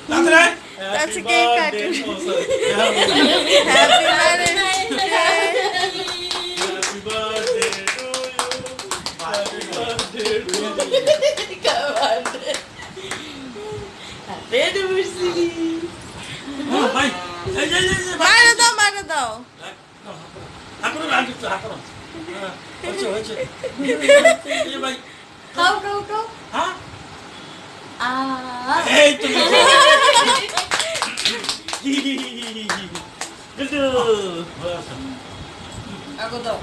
That's a cake cartoon. Happy Mother's Day. Happy birthday to you. Happy birthday to you. Happy anniversary. Oh, bhai. মারা দাও হাঁটো হয়েছে এই ভাই খাও হ্যাঁ আ এই তো আগো দাও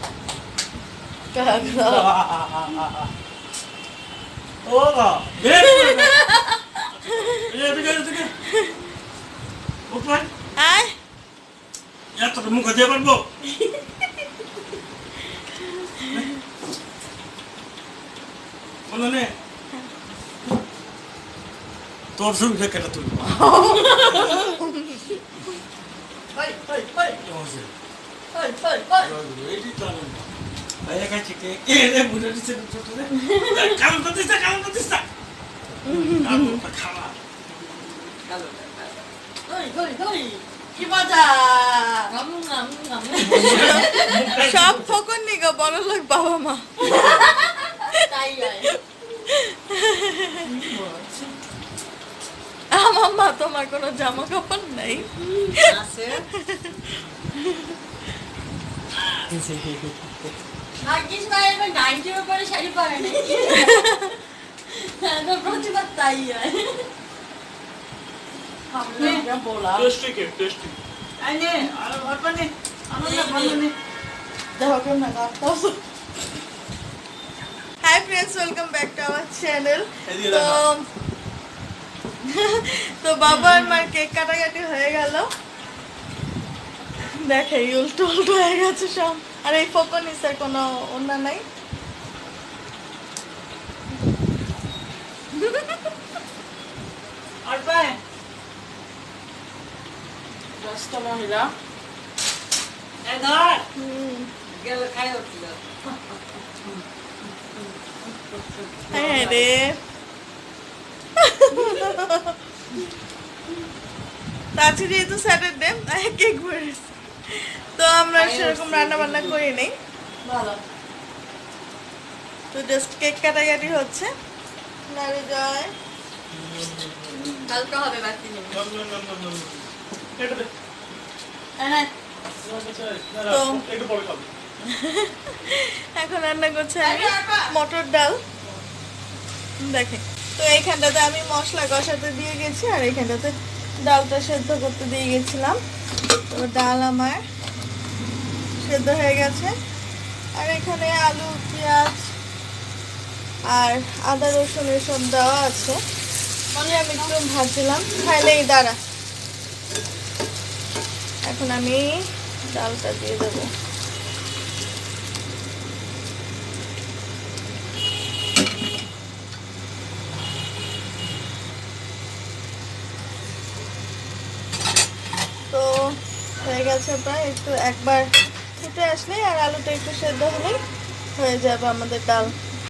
ও বা এদিকে ওপর আয় এত মুখ দিয়ে পারবো বলো নে তোর সঙ্গে কেটে তুলবো এটি তো ভাইয়া খাইছে কে কে রে বুঝে দিচ্ছে ছোট রে কালো তো দিস খাওয়া কি মজা সব ফকর নিগা বড় লোক বাবা মা তাই আমার মা তোমার কোনো জামা কাপড় নাই আছে ভাগ্যিস ভাই এবার 90 এর পরে শাড়ি পরে নাই তো প্রতিবার তাই হয় আমরা বলা টেস্টি আইনে আর অল্পনে আমরা ভালোনে দেখো কেমন কাটতাছ hi friends welcome back to our channel তো বাবা আর মার কেক কাটাকাটি হয়ে গেল দেখে উল্টো হয়ে গেছে সব আর এই ফোকো নিচের কোনো অন্য নাই আর পায় রাস্তা মহিলা এদার গেল খাই উঠল হ্যাঁ রে আজকে যেহেতু স্যাটারডে কেক করেছি তো আমরা সেরকম রান্না বান্না করি নাই ভালো তো জাস্ট কেক কাটাকাটি হচ্ছে নারে যায় কালকে হবে বাকি নেই এটা দে হ্যাঁ তো একটু পরে খাবো এখন রান্না করছে আমি মটর ডাল দেখে তো এইখানটাতে আমি মশলা কষাতে দিয়ে গেছি আর এইখানটাতে ডালটা সেদ্ধ করতে দিয়ে গেছিলাম তো ডাল আমার সেদ্ধ হয়ে গেছে আর এখানে আলু পেঁয়াজ আর আদা রসুন এসব দেওয়া আছে মানে আমি একটু ভাজছিলাম খাইলেই দাঁড়া এখন আমি ডালটা দিয়ে দেবো তো হয়ে গেছে প্রায় একটু একবার ফুটে আসলেই আর আলুটা একটু সেদ্ধ হলেই হয়ে যাবে আমাদের ডাল